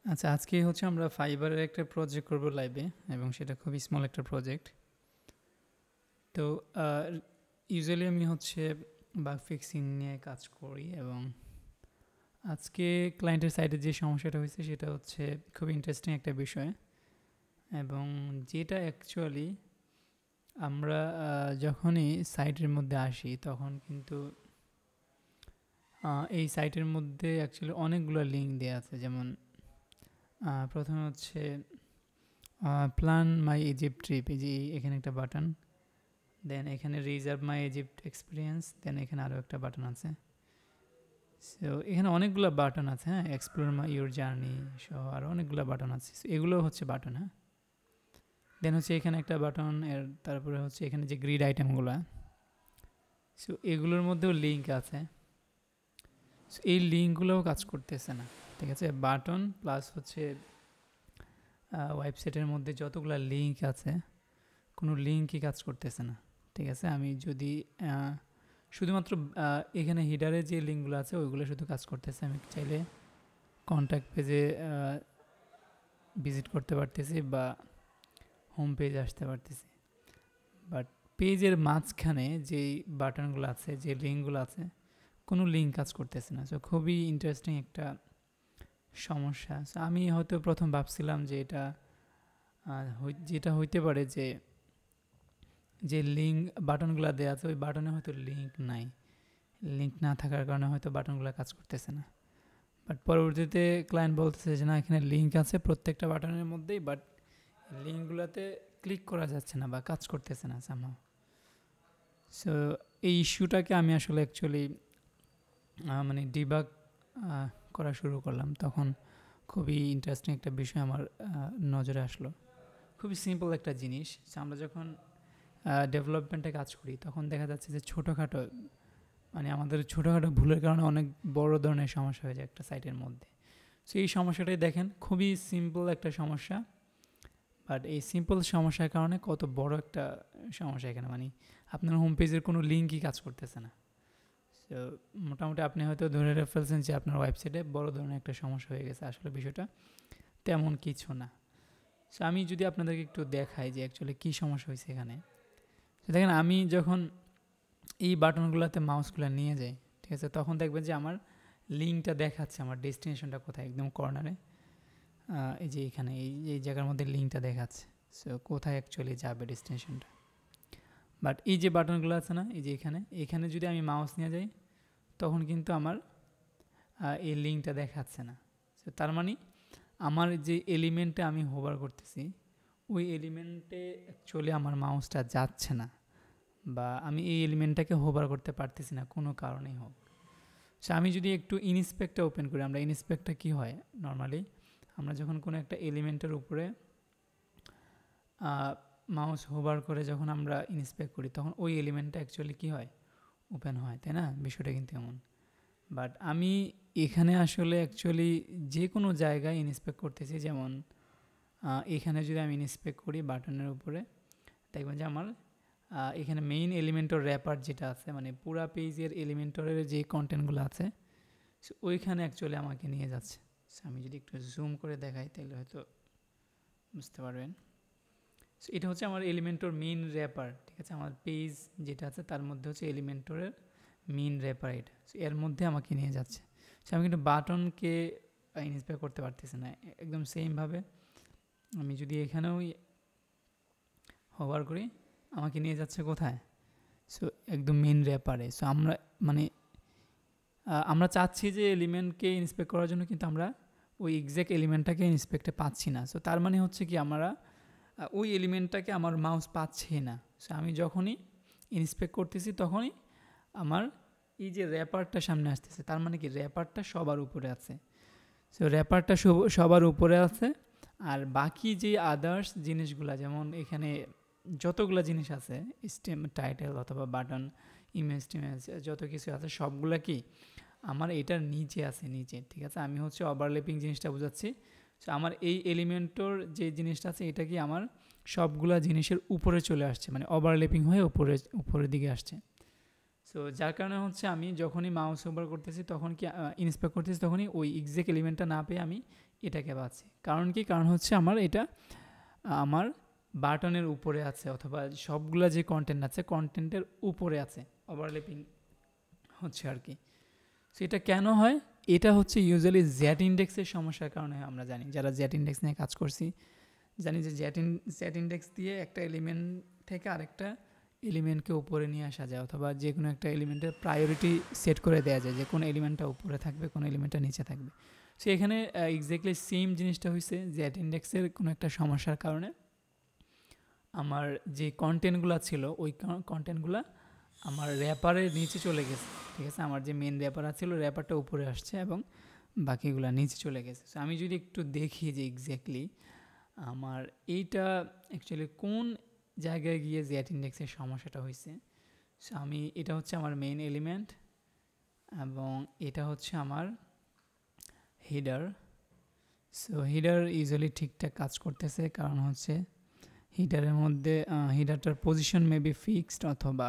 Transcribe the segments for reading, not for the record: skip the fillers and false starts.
আচ্ছা, আজকে হচ্ছে আমরা ফাইবারের একটা প্রজেক্ট করব লাইভে, এবং সেটা খুবই স্মল একটা প্রজেক্ট। তো ইউজুয়ালি আমি হচ্ছে বাগ ফিক্সিং নিয়ে কাজ করি, এবং আজকে ক্লায়েন্টের সাইডে যে সমস্যাটা হয়েছে সেটা হচ্ছে খুব ইন্টারেস্টিং একটা বিষয়, এবং যেটা অ্যাকচুয়ালি আমরা যখনই সাইটের মধ্যে আসি তখন কিন্তু এই সাইটের মধ্যে অ্যাকচুয়ালি অনেকগুলো লিঙ্ক দেওয়া আছে। যেমন প্রথমে হচ্ছে প্ল্যান মাই ইজিপ্ট ট্রিপ, এই যে এখানে একটা বাটন, দেন এখানে রিজার্ভ মাই ইজিপ্ট এক্সপিরিয়েন্স, দেন এখানে আরও একটা বাটন আছে। সো এখানে অনেকগুলো বাটন আছে, হ্যাঁ, এক্সপ্লোর মাই ইউর জার্নি সহ আরও অনেকগুলো বাটন আছে। এগুলো হচ্ছে বাটন, হ্যাঁ। দেন হচ্ছে এখানে একটা বাটন, এর তারপরে হচ্ছে এখানে যে গ্রিড আইটেমগুলো, সো এগুলোর মধ্যেও লিঙ্ক আছে। সো এই লিঙ্কগুলোও কাজ করতেছে না, ঠিক আছে। বাটন প্লাস হচ্ছে ওয়েবসাইটের মধ্যে যতগুলো লিঙ্ক আছে কোনো লিঙ্কই কাজ করতেছে না, ঠিক আছে। আমি যদি শুধুমাত্র এখানে হিডারে যে লিঙ্কগুলো আছে ওইগুলো শুধু কাজ করতেছে। আমি চাইলে কন্ট্যাক্ট পেজে ভিজিট করতে পারতেছি বা হোম পেজে আসতে পারতেছি, বাট পেজের মাঝখানে যেই বাটনগুলো আছে, যে লিঙ্কগুলো আছে, কোনো লিঙ্ক কাজ করতেছে না। সো খুবই ইন্টারেস্টিং একটা সমস্যা। সো আমি হয়তো প্রথম ভাবছিলাম যে এটা যেটা হইতে পারে যে লিঙ্ক বাটনগুলো দেওয়া আছে ওই বাটনে হয়তো লিঙ্ক নাই, লিঙ্ক না থাকার কারণে হয়তো বাটনগুলো কাজ করতেছে না। বাট পরবর্তীতে ক্লায়েন্ট বলতেছে যে না, এখানে লিঙ্ক আছে প্রত্যেকটা বাটনের মধ্যেই, বাট লিঙ্কগুলোতে ক্লিক করা যাচ্ছে না বা কাজ করতেছে না সামহাও। সো এই ইস্যুটাকে আমি আসলে অ্যাকচুয়ালি মানে ডিবাগ করা শুরু করলাম। তখন খুবই ইন্টারেস্টিং একটা বিষয় আমার নজরে আসলো। খুবই সিম্পল একটা জিনিস। আমরা যখন ডেভেলপমেন্টে কাজ করি তখন দেখা যাচ্ছে যে ছোটোখাটো, মানে আমাদের ছোটোখাটো ভুলের কারণে অনেক বড় ধরনের সমস্যা হয়ে যায় একটা সাইটের মধ্যে। সো এই সমস্যাটাই দেখেন, খুবই সিম্পল একটা সমস্যা, বাট এই সিম্পল সমস্যার কারণে কত বড় একটা সমস্যা এখানে। মানে আপনার হোম পেজের কোনো লিঙ্কই কাজ করতেছে না। সো মোটামুটি আপনি হয়তো ধরে ফেলছেন যে আপনার ওয়েবসাইটে বড় ধরনের একটা সমস্যা হয়ে গেছে। আসলে বিষয়টা তেমন কিছু না। সো আমি যদি আপনাদেরকে একটু দেখাই যে অ্যাকচুয়ালি কী সমস্যা হয়েছে এখানে। তো দেখেন, আমি যখন এই বাটনগুলোতে মাউসগুলো নিয়ে যাই, ঠিক আছে, তখন দেখবেন যে আমার লিঙ্কটা দেখাচ্ছে, আমার ডেস্টিনেশনটা কোথায়, একদম কর্নারে এই যে এখানে এই জায়গার মধ্যে লিঙ্কটা দেখাচ্ছে। সো কোথায় অ্যাকচুয়ালি যাবে ডেস্টিনেশনটা। বাট এই যে বাটনগুলো আছে না, এই যে এখানে যদি আমি মাউস নিয়ে যাই তখন কিন্তু আমার এই লিঙ্কটা দেখাচ্ছে না। সো তার মানে আমার যে এলিমেন্টে আমি হোভার করতেছি ওই এলিমেন্টে অ্যাকচুয়ালি আমার মাউসটা যাচ্ছে না, বা আমি এই এলিমেন্টটাকে হোভার করতে পারতেছি না কোনো কারণেই হোক। সো আমি যদি একটু ইনস্পেক্টটা ওপেন করি, আমরা ইনস্পেক্টটা কী হয় নর্মালি, আমরা যখন কোনো একটা এলিমেন্টের উপরে মাউস হোভার করে যখন আমরা ইনস্পেক্ট করি তখন ওই এলিমেন্টটা অ্যাকচুয়ালি কী হয়, ওপেন হয়, তাই না? বিষয়টা কিন্তু এমন। বাট আমি এখানে আসলে অ্যাকচুয়ালি যে কোনো জায়গায় ইনস্পেক্ট করতেছি। যেমন এখানে যদি আমি ইনস্পেক্ট করি বাটনের উপরে, দেখবেন যে আমার এখানে মেইন এলিমেন্টর র্যাপার যেটা আছে, মানে পুরা পেজের এলিমেন্টরের যে কন্টেন্টগুলো আছে ওইখানে অ্যাকচুয়ালি আমাকে নিয়ে যাচ্ছে। সো আমি যদি একটু জুম করে দেখাই তাহলে হয়তো বুঝতে পারবেন। সো এটা হচ্ছে আমার এলিমেন্টর মেইন র্যাপার, ঠিক আছে। আমার পেজ যেটা আছে তার মধ্যে হচ্ছে এলিমেন্টরের মেইন র্যাপার, এটা। সো এর মধ্যে আমাকে নিয়ে যাচ্ছে। সো আমি কিন্তু বাটনকে ইন্সপায়ার করতে পারতেছি না। একদম সেমভাবে আমি যদি এখানেও হোভার করি আমাকে নিয়ে যাচ্ছে কোথায়, সো একদম মেইন র্যাপারে। সো আমরা মানে আমরা চাচ্ছি যে এলিমেন্টকে ইন্সপেক্ট করার জন্য, কিন্তু আমরা ওই এক্স্যাক্ট এলিমেন্টটাকে ইন্সপেক্টে পাচ্ছি না। সো তার মানে হচ্ছে কি আমরা ওই এলিমেন্টটাকে আমার মাউস পাচ্ছে না। সো আমি যখনই ইন্সপেক্ট করতেছি তখনই আমার এই যে র্যাপারটা সামনে আসতেছে, তার মানে কি র্যাপারটা সবার উপরে আছে। সো র্যাপারটা সবার উপরে আছে, আর বাকি যে আদার্স জিনিসগুলো, যেমন এখানে যতগুলো জিনিস আছে, স্টেম, টাইটেল অথবা বাটন, ইমেজ টিমেজ যত কিছু আছে সবগুলা কি আমার এটার নিচে আছে, নিচে, ঠিক আছে। আমি হচ্ছে ওভারল্যাপিং জিনিসটা বোঝাচ্ছি। সো আমার এই এলিমেন্টর যে জিনিসটা আছে এটা কি আমার সবগুলা জিনিসের উপরে চলে আসছে, মানে ওভারল্যাপিং হয়ে উপরের দিকে আসছে। সো সো যার কারণে হচ্ছে আমি যখনই মাউস ওভার করতেছি তখন কি ইন্সপেক্ট করতেছি তখনই ওই এক্সাক্ট এলিমেন্টটা না পেয়ে আমি এটাকে পাচ্ছি। কারণ কি, কারণ হচ্ছে আমার এটা আমার বাটনের উপরে আছে, অথবা সবগুলা যে কন্টেন্ট আছে কন্টেন্টের উপরে আছে, ওভারল্যাপিং হচ্ছে আর কি। সো এটা কেন হয়? এটা হচ্ছে ইউজুয়ালি জেড ইন্ডেক্সের সমস্যার কারণে আমরা জানি, যারা জেড ইন্ডেক্স নিয়ে কাজ করছি জানি যে জেড ইন্ডেক্স দিয়ে একটা এলিমেন্ট থেকে আরেকটা এলিমেন্টকে উপরে নিয়ে আসা যায়, অথবা যে কোনো একটা এলিমেন্টের প্রায়োরিটি সেট করে দেওয়া যায় যে কোন এলিমেন্টটা উপরে থাকবে কোন এলিমেন্টটা নিচে থাকবে। সো এখানে এক্স্যাক্টলি সেম জিনিসটা হয়েছে, জেড ইন্ডেক্সের কোনো একটা সমস্যার কারণে আমার যে কন্টেন্টগুলো ছিল ওই কন্টেন্টগুলো আমার র্যাপারের নিচে চলে গেছে। ঠিক আছে, আমার যে মেন র্যাপার ছিল র্যাপারটা উপরে আসছে এবং বাকিগুলো নিচে চলে গেছে। সো আমি যদি একটু দেখি যে এক্স্যাক্টলি আমার এইটা অ্যাকচুয়ালি কোন জায়গায় গিয়ে জেড ইন্ডেক্সের সমস্যাটা হয়েছে। সো আমি এটা হচ্ছে আমার মেইন এলিমেন্ট এবং এটা হচ্ছে আমার হিডার। সো হিডার ইউজুয়ালি ঠিকঠাক কাজ করতেছে, কারণ হচ্ছে হিডারের মধ্যে হিডারটার পজিশন মেবি ফিক্সড অথবা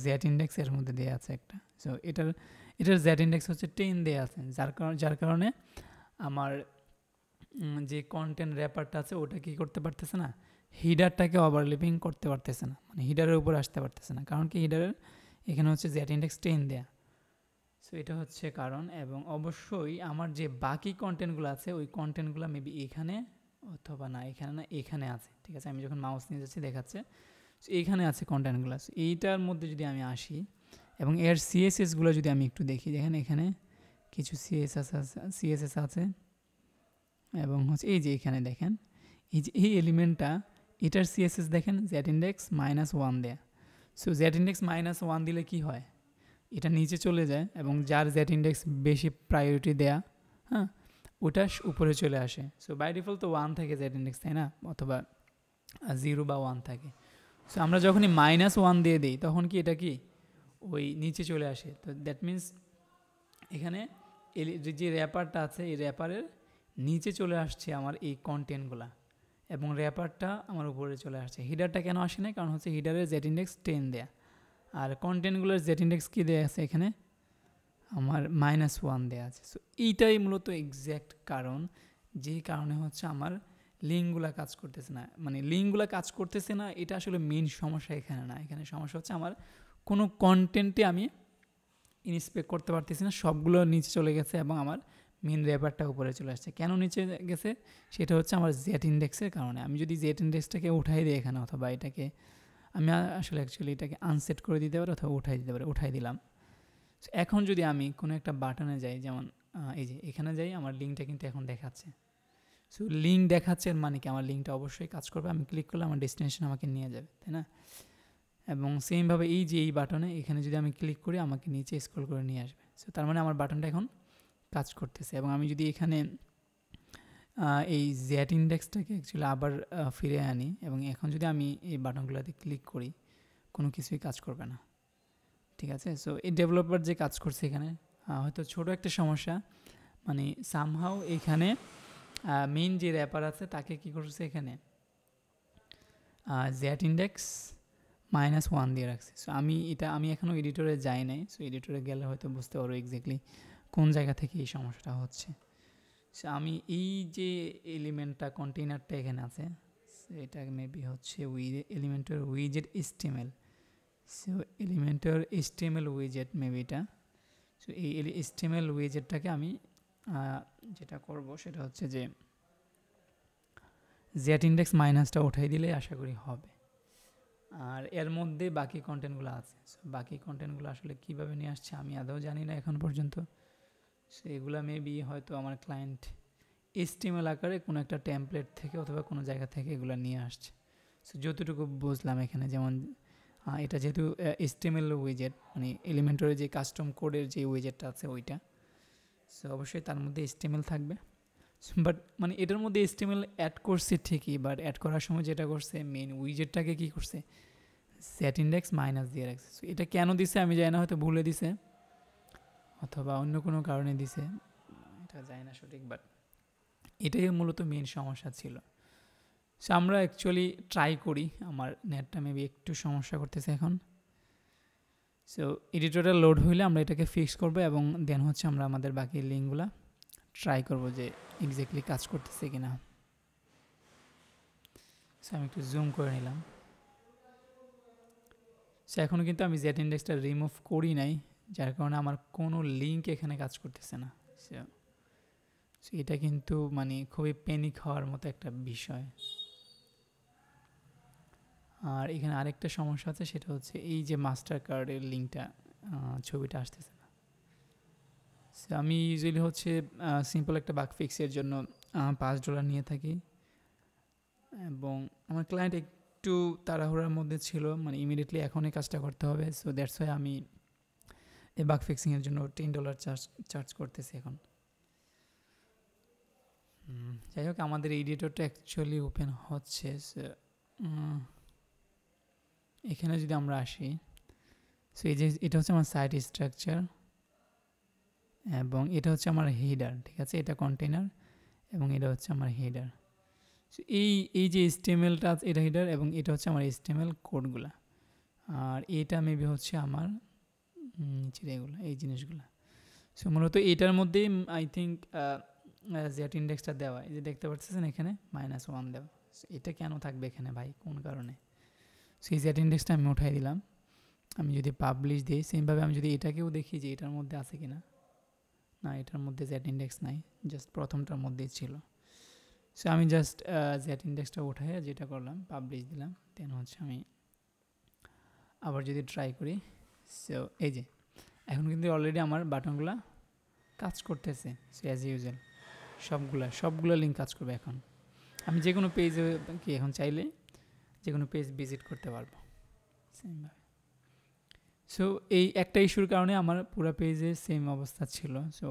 জেড ইন্ডেক্স এর মধ্যে দেওয়া আছে একটা। সো এটার জেড ইন্ডেক্স হচ্ছে 10 দেওয়া আছে, যার কারণে আমার যে কন্টেন্ট র্যাপারটা আছে ওটা কি করতে পারতেছে না, হিডারটাকে ওভারল্যাপিং করতে পারতেছে না, মানে হিডারের উপর আসতে পারতেছে না, কারণ কি হিডারের এখানে হচ্ছে জেড ইন্ডেক্স 10 দেয়া। সো এটা হচ্ছে কারণ। এবং অবশ্যই আমার যে বাকি কন্টেন্টগুলো আছে ওই কন্টেন্টগুলো মেবি এখানে অথবা না এখানে না এখানে আছে। ঠিক আছে, আমি যখন মাউস নিয়ে যাচ্ছি দেখাচ্ছে এইখানে আছে কন্টেন্টগুলো। এইটার মধ্যে যদি আমি আসি এবং এর সিএসএসগুলো যদি আমি একটু দেখি, দেখেন এখানে কিছু সিএসএস আছে এবং হচ্ছে এই যে এখানে দেখেন এই যে এই এলিমেন্টটা এটার সিএসএস দেখেন জেড ইন্ডেক্স -1 দেয়া। সো জেড ইন্ডেক্স -1 দিলে কি হয়, এটা নিচে চলে যায় এবং যার জেড ইন্ডেক্স বেশি প্রায়োরিটি দেয়া, হ্যাঁ, ওটা উপরে চলে আসে। সো বাই ডিফল্ট তো 1 থাকে জেড ইন্ডেক্স, তাই না, অথবা 0 বা 1 থাকে। সো আমরা যখনই -1 দিয়ে দিই তখন কি এটা কি ওই নিচে চলে আসে। তো দ্যাট মিন্স এখানে যে র্যাপারটা আছে এই র্যাপারের নিচে চলে আসছে আমার এই কন্টেন্টগুলা এবং র্যাপারটা আমার উপরে চলে আসছে। হিডারটা কেন আসে না, কারণ হচ্ছে হিডারের জেড ইন্ডেক্স 10 দেয়া আর কন্টেন্টগুলোর জেড ইন্ডেক্স কী দেওয়া আছে এখানে আমার -1 দেওয়া আছে। সো এইটাই মূলত এক্স্যাক্ট কারণ, যেই কারণে হচ্ছে আমার লিঙ্কগুলা কাজ করতেছে না। মানে লিঙ্কগুলা কাজ করতেছে না এটা আসলে মেন সমস্যা এখানে না, এখানে সমস্যা হচ্ছে আমার কোনো কন্টেন্টে আমি ইন্সপেক্ট করতে পারতেছি না, সবগুলো নিচে চলে গেছে এবং আমার মেন র্যাপারটা উপরে চলে আসছে। কেন নিচে গেছে সেটা হচ্ছে আমার জেড ইন্ডেক্সের কারণে। আমি যদি জেড ইন্ডেক্সটাকে উঠাই দিই এখানে, অথবা এটাকে আমি আসলে অ্যাকচুয়ালি এটাকে আনসেট করে দিতে পারি অথবা উঠাই দিতে পারি, উঠাই দিলাম। এখন যদি আমি কোনো একটা বাটনে যাই, যেমন এই যে এখানে যাই, আমার লিঙ্কটা কিন্তু এখন দেখাচ্ছে। সো লিঙ্ক দেখাচ্ছে মানে কি আমার লিঙ্কটা অবশ্যই কাজ করবে, আমি ক্লিক করলে আমার ডেস্টিনেশন আমাকে নিয়ে যাবে, তাই না। এবং সেমভাবে এই যে এই বাটনে এখানে যদি আমি ক্লিক করি আমাকে নিচে স্ক্রল করে নিয়ে আসবে। সো তার মানে আমার বাটনটা এখন কাজ করতেছে। এবং আমি যদি এখানে এই জেড ইন্ডেক্সটাকে অ্যাকচুয়ালি আবার ফিরে আনি এবং এখন যদি আমি এই বাটনগুলোতে ক্লিক করি কোনো কিছুই কাজ করবে না। ঠিক আছে, সো এই ডেভেলপার যে কাজ করছে এখানে হয়তো ছোটো একটা সমস্যা, মানে সামহাও এখানে মেইন যে র্যাপার আছে তাকে কি করছে এখানে জেড ইন্ডেক্স -1 দিয়ে রাখছে। সো আমি এখনও এডিটরে যাই নাই, সো এডিটরে গেলে হয়তো বুঝতে পারবো এক্স্যাক্টলি কোন জায়গা থেকে এই সমস্যাটা হচ্ছে। সো আমি এই যে এলিমেন্টটা কন্টেইনারটা এখানে আছে এটা মেবি হচ্ছে এলিমেন্টের উইজেট HTML। সো এলিমেন্টের HTML উইজেট মেবি এটা। সো এই HTML উইজেটটাকে আমি যেটা করব সেটা হচ্ছে যে জেড ইন্ডেক্স মাইনাসটা উঠাই দিলে আশা করি হবে। আর এর মধ্যে বাকি কন্টেন্টগুলো আছে, সো বাকি কন্টেন্টগুলো আসলে কীভাবে নিয়ে আসছে আমি আদৌ জানি না এখন পর্যন্ত। সো এগুলো মেবি হয়তো আমার ক্লায়েন্ট HTML আকারে কোনো একটা টেমপ্লেট থেকে অথবা কোনো জায়গা থেকে এগুলো নিয়ে আসছে। সো যতটুকু বুঝলাম এখানে, যেমন এটা যেহেতু HTML উইজেট মানে এলিমেন্টরের যে কাস্টম কোডের যে উইজেটটা আছে ওইটা, সো অবশ্যই তার মধ্যে HTML থাকবে। বাট মানে এটার মধ্যে HTML অ্যাড করছে ঠিকই, বাট অ্যাড করার সময় যেটা করছে মেইন উইজেটটাকে কী করছে জেড ইন্ডেক্স মাইনাস দিয়ে রাখছে। সো এটা কেন দিছে আমি জানি না, হয়তো ভুলে দিছে অথবা অন্য কোনো কারণে দিছে, এটা জানি না সঠিক, বাট এটাই মূলত মেইন সমস্যা ছিল। সো আমরা অ্যাকচুয়ালি ট্রাই করি, আমার নেটটা মেবি একটু সমস্যা করতেছে এখন। সো এডিটরটা লোড হইলে আমরা এটাকে ফিক্স করব এবং দেন হচ্ছে আমরা আমাদের বাকি লিঙ্কগুলো ট্রাই করব যে এক্স্যাক্টলি কাজ করতেছে কিনা। সো আমি একটু জুম করে নিলাম। সো এখনও কিন্তু আমি জেড ইন্ডেক্সটা রিমুভ করি নাই, যার কারণে আমার কোনো লিঙ্ক এখানে কাজ করতেছে না। সো এটা কিন্তু মানে খুবই প্যানিক হওয়ার মতো একটা বিষয়। আর এখানে আরেকটা সমস্যা আছে, সেটা হচ্ছে এই যে মাস্টার কার্ডের লিঙ্কটা, ছবিটা আসতেছে না। সো আমি ইউজুয়ালি হচ্ছে সিম্পল একটা বাগ ফিক্সের জন্য $5 নিয়ে থাকি, এবং আমার ক্লায়েন্ট একটু তাড়াহুড়ার মধ্যে ছিল, মানে ইমিডিয়েটলি এখনই কাজটা করতে হবে। সো দ্যাটস ওয়াই আমি এই বাগ ফিক্সিংয়ের জন্য $10 চার্জ করতেছি এখন। যাই হোক, আমাদের এডিটরটা অ্যাকচুয়ালি ওপেন হচ্ছে। এখানে যদি আমরা আসি, সো এই যে এটা হচ্ছে আমার সাইট স্ট্রাকচার, এবং এটা হচ্ছে আমার হেডার, ঠিক আছে, এটা কন্টেনার এবং এটা হচ্ছে আমার হেডার। সো এই যে HTML-টা আছে, এটা হেডার, এবং এটা হচ্ছে আমার HTML কোডগুলা, আর এটা মেবি হচ্ছে আমার নিচের এগুলো, এই জিনিসগুলো। সো মূলত এটার মধ্যেই আই থিঙ্ক জেড ইন্ডেক্সটা দেওয়া, এই যে দেখতে পাচ্ছেন এখানে -1 দেওয়া। এটা কেন থাকবে এখানে ভাই, কোন কারণে? সো এই জেড ইন্ডেক্সটা আমি উঠাই দিলাম। আমি যদি পাবলিশ দিই, সেমভাবে আমি যদি এটাকেও দেখি যে এটার মধ্যে আছে কিনা, না এটার মধ্যে জেড ইন্ডেক্স নাই, জাস্ট প্রথমটার মধ্যেই ছিল। সো আমি জাস্ট জেড ইন্ডেক্সটা উঠাই যেটা করলাম, পাবলিশ দিলাম, দেন হচ্ছে আমি আবার যদি ট্রাই করি, সো এই যে এখন কিন্তু অলরেডি আমার বাটনগুলো কাজ করতেছে। সো অ্যাজ ইউজুয়াল সবগুলো লিঙ্ক কাজ করবে এখন। আমি যে কোনো পেজে কি এখন চাইলে যে কোনো পেজ ভিজিট করতে পারবো সেমভাবে। সো এই একটা ইস্যুর কারণে আমার পুরো পেজে সেম অবস্থা ছিল। সো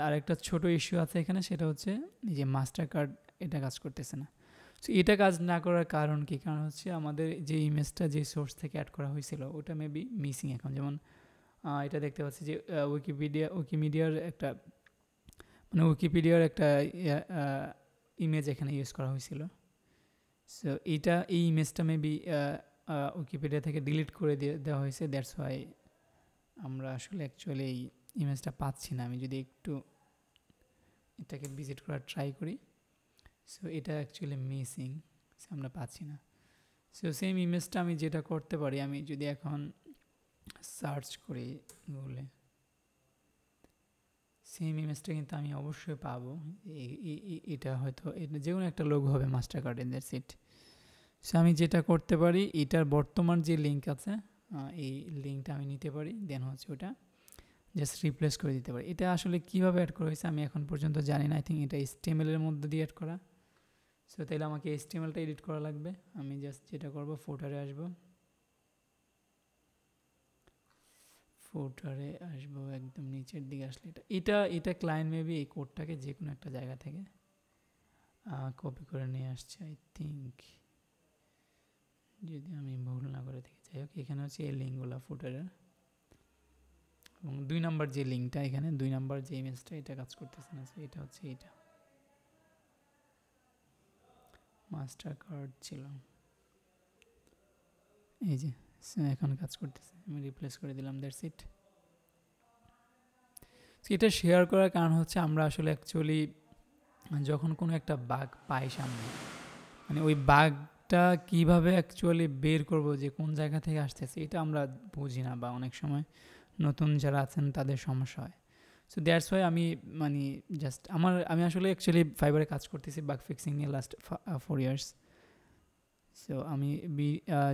আরেকটা ছোট ইস্যু আছে এখানে, সেটা হচ্ছে এই যে মাস্টার কার্ড, এটা কাজ করতেছে না। সো এটা কাজ না করার কারণ কি? কারণ হচ্ছে আমাদের যে ইমেজটা যে সোর্স থেকে অ্যাড করা হয়েছিল ওটা মেবি মিসিং এখন। যেমন এটা দেখতে পাচ্ছি যে উইকিমিডিয়ার একটা ইমেজ এখানে ইউজ করা হয়েছিল। সো এই ইমেজটা মেবি উইকিপিডিয়া থেকে ডিলিট করে দেওয়া হয়েছে, দ্যাটস ওয়াই আমরা আসলে অ্যাকচুয়ালি এই ইমেজটা পাচ্ছি না। আমি যদি একটু এটাকে ভিজিট করার ট্রাই করি, সো এটা অ্যাকচুয়ালি মিসিং, সো আমরা পাচ্ছি না। সো সেম ইমেজটা আমি যেটা করতে পারি, আমি যদি এখন সার্চ করি গুগলে, সেম ইমেজটা কিন্তু আমি অবশ্যই পাবো। এটা হয়তো এটা যে কোনো একটা লোগো হবে মাস্টার কার্ডের, দ্যাটস ইট। সো আমি যেটা করতে পারি, এটার বর্তমান যে লিঙ্ক আছে এই লিঙ্কটা আমি নিতে পারি, দেন হচ্ছে ওটা জাস্ট রিপ্লেস করে দিতে পারি। এটা আসলে কীভাবে অ্যাড করা হয়েছে আমি এখন পর্যন্ত জানি না। আই থিঙ্ক এটা HTML-এর মধ্যে দিয়ে অ্যাড করা। সো তাইলে আমাকে HTML-টা এডিট করা লাগবে। আমি জাস্ট যেটা করব, ফুটারে আসবো, একদম নিচের দিকে আসলে এটা ক্লায়েন্ট মেবি এই কোডটাকে যে কোনো একটা জায়গা থেকে কপি করে নিয়ে আসছে আই থিঙ্ক, যদি আমি ভুল না করে থাকি। যাই হোক, এখানে হচ্ছে এই লিঙ্কগুলো ফুটারের, এবং 2 নাম্বার যে লিঙ্কটা, এখানে 2 নাম্বার যে ইমেজটা, এটা কাজ করতেছে না। এটা হচ্ছে এটা মাস্টার কার্ড ছিল, এই যে এখন কাজ করতেছে, আমি রিপ্লেস করে দিলাম, দ্যাটস ইট। এটা শেয়ার করার কারণ হচ্ছে আমরা আসলে অ্যাকচুয়ালি যখন কোনো একটা বাগ পাই সামনে, মানে ওই বাগটা কীভাবে অ্যাকচুয়ালি বের করব যে কোন জায়গা থেকে আসতেছে, এটা আমরা বুঝি না, বা অনেক সময় নতুন যারা আছেন তাদের সমস্যা হয়। সো দ্যাটস ওয়াই আমি মানে জাস্ট আমি আসলে অ্যাকচুয়ালি ফাইবারে কাজ করতেছি বাগ ফিক্সিং নিয়ে লাস্ট 4 ইয়ার্স। সো আমি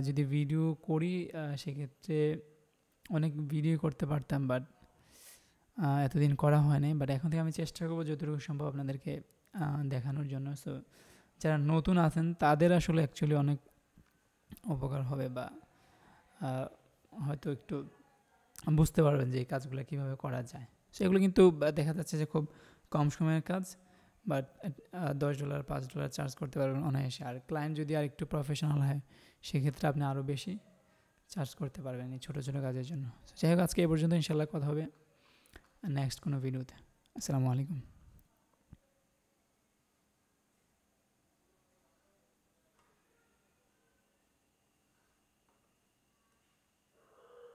যদি ভিডিও করি সেক্ষেত্রে অনেক ভিডিও করতে পারতাম, বাট এতদিন করা হয় নাই। বাট এখন থেকে আমি চেষ্টা করবো যতটুকু সম্ভব আপনাদেরকে দেখানোর জন্য। সো যারা নতুন আছেন তাদের আসলে অ্যাকচুয়ালি অনেক উপকার হবে, বা হয়তো একটু বুঝতে পারবেন যে এই কাজগুলো কীভাবে করা যায়। সেগুলো কিন্তু দেখা যাচ্ছে যে খুব কম সময়ের কাজ, বাট $10 $5 চার্জ করতে পারবেন অনায়াসে। আর ক্লায়েন্ট যদি আর একটু প্রফেশনাল হয় সেক্ষেত্রে আপনি আরও বেশি চার্জ করতে পারবেন এই ছোটো ছোটো কাজের জন্য। যাই হোক, আজকে এই পর্যন্ত, ইনশাল্লাহ কথা হবে নেক্সট কোনো ভিডিওতে। আসসালামু আলাইকুম।